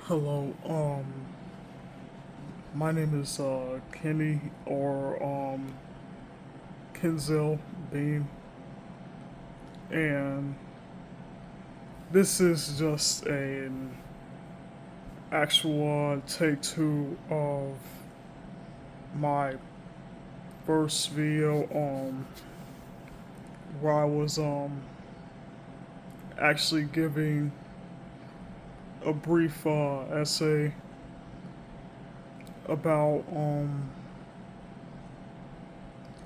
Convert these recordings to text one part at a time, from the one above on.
Hello, my name is Kenny or Kenzel Bean, and this is just an actual take two of my first video where I was actually giving a brief essay about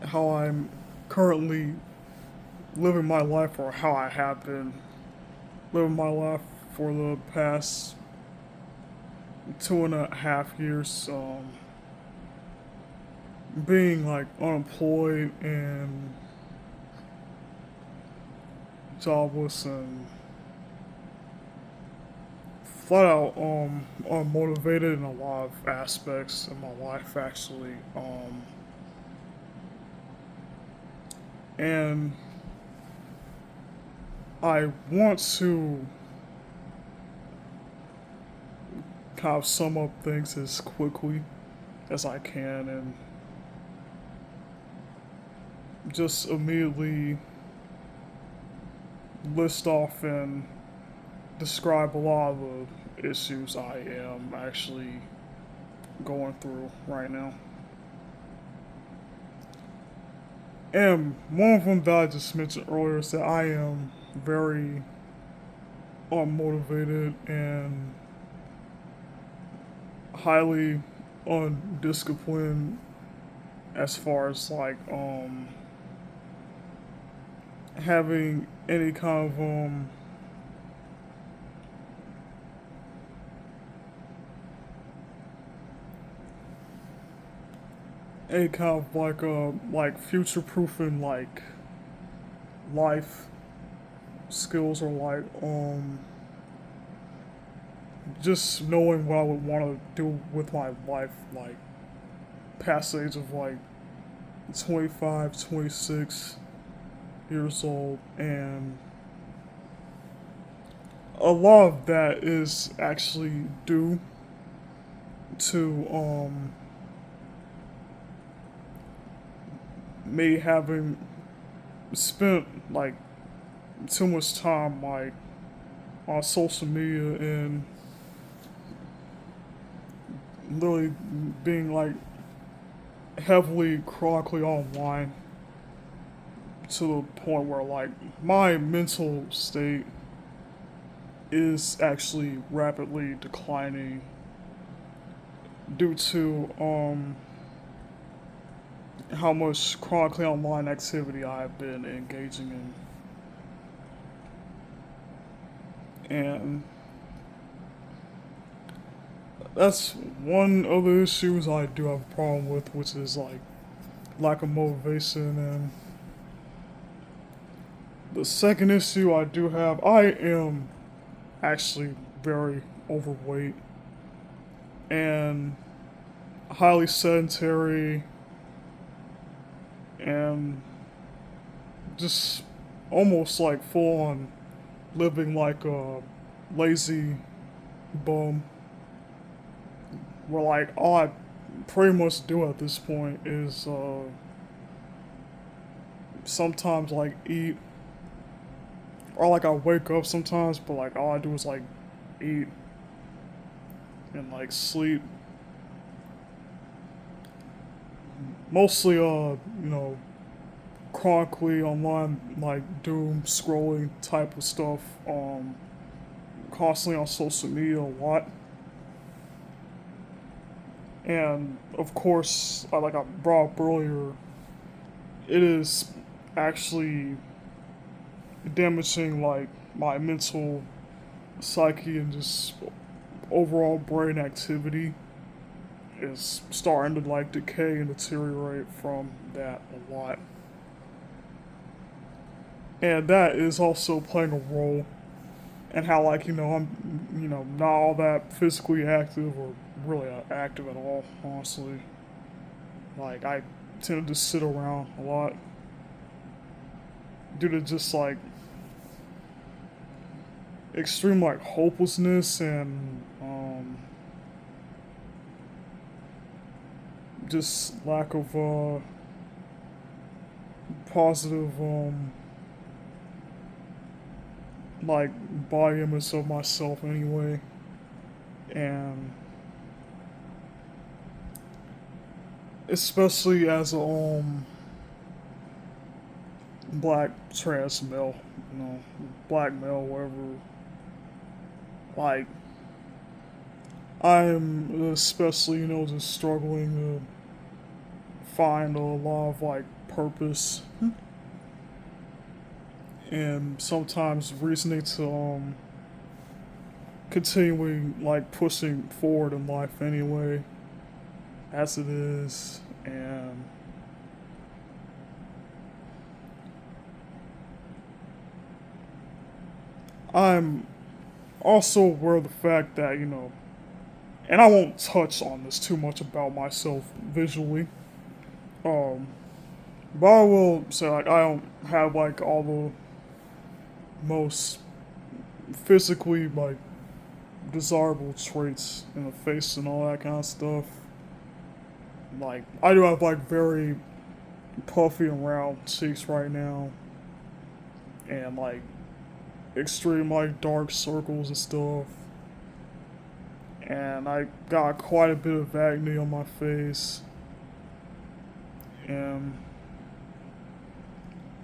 how I'm currently living my life, or how I have been living my life for the past 2.5 years, being like unemployed and jobless and flat out unmotivated in a lot of aspects of my life, actually. And I want to kind of sum up things as quickly as I can and just immediately list off and describe a lot of the issues I am actually going through right now. And one of them that I just mentioned earlier is that I am very unmotivated and highly undisciplined as far as like having any kind of like future proofing like life skills, or like just knowing what I would want to do with my life, like past the age of like 25, 26 years old. And a lot of that is actually due to me having spent like too much time like on social media and literally being like heavily chronically online, to the point where like my mental state is actually rapidly declining due to how much chronically online activity I've been engaging in. And that's one of the issues I do have a problem with, which is like lack of motivation. And the second issue I do have, I am actually very overweight and highly sedentary and just almost like full on living like a lazy bum, where like all I pretty much do at this point is sometimes like eat, or like I wake up sometimes, but like all I do is like eat and like sleep. Mostly chronically online like doom scrolling type of stuff. Constantly on social media a lot. And of course, like I brought up earlier, it is actually damaging like my mental psyche, and just overall brain activity is starting to like decay and deteriorate from that a lot. And that is also playing a role in how like I'm not all that physically active, or really active at all, honestly. Like I tend to just sit around a lot due to just like extreme like hopelessness and just lack of positive like body image of myself anyway, and especially as a black trans male, black male, whatever. Like, I'm especially, just struggling to find a lot of like purpose and sometimes reasoning to continuing like pushing forward in life anyway, as it is, and I'm also aware of the fact that, and I won't touch on this too much about myself visually, um, but I will say, like, I don't have, like, all the most physically, like, desirable traits in the face and all that kind of stuff. Like, I do have, like, very puffy and round cheeks right now, and, like, extreme, like, dark circles and stuff. And I got quite a bit of acne on my face. And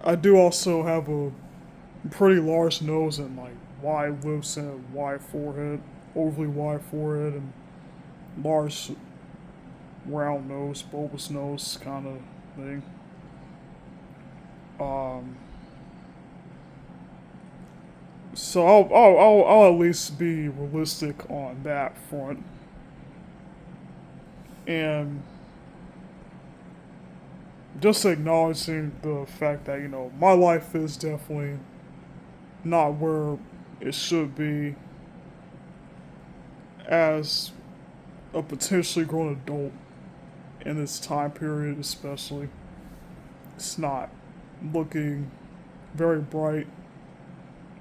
I do also have a pretty large nose and like wide lips and a wide forehead, overly wide forehead, and large round nose, bulbous nose kind of thing. Um, so I'll at least be realistic on that front. And just acknowledging the fact that, my life is definitely not where it should be as a potentially grown adult in this time period, especially. It's not looking very bright.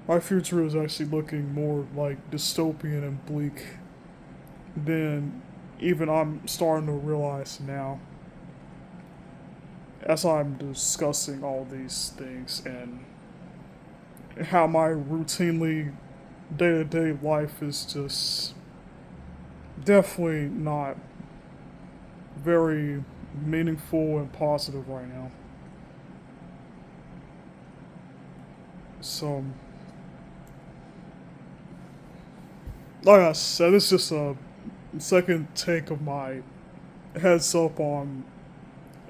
My future is actually looking more like dystopian and bleak than even I'm starting to realize now, as I'm discussing all these things and how my routinely day-to-day life is just definitely not very meaningful and positive right now. So, like I said, it's just a second take of my heads up on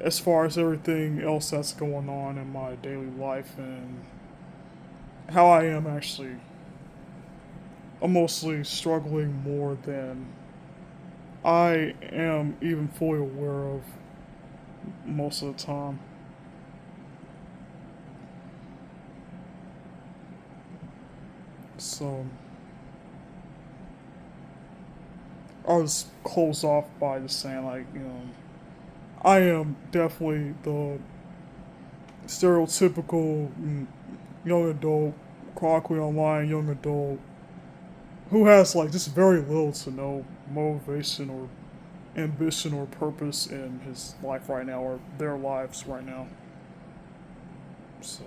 as far as everything else that's going on in my daily life and how I am actually. I'm mostly struggling more than I am even fully aware of most of the time. So, I'll just close off by just saying, like, I am definitely the stereotypical young adult, chronically online young adult who has like just very little to no motivation or ambition or purpose in his life right now or their lives right now. So.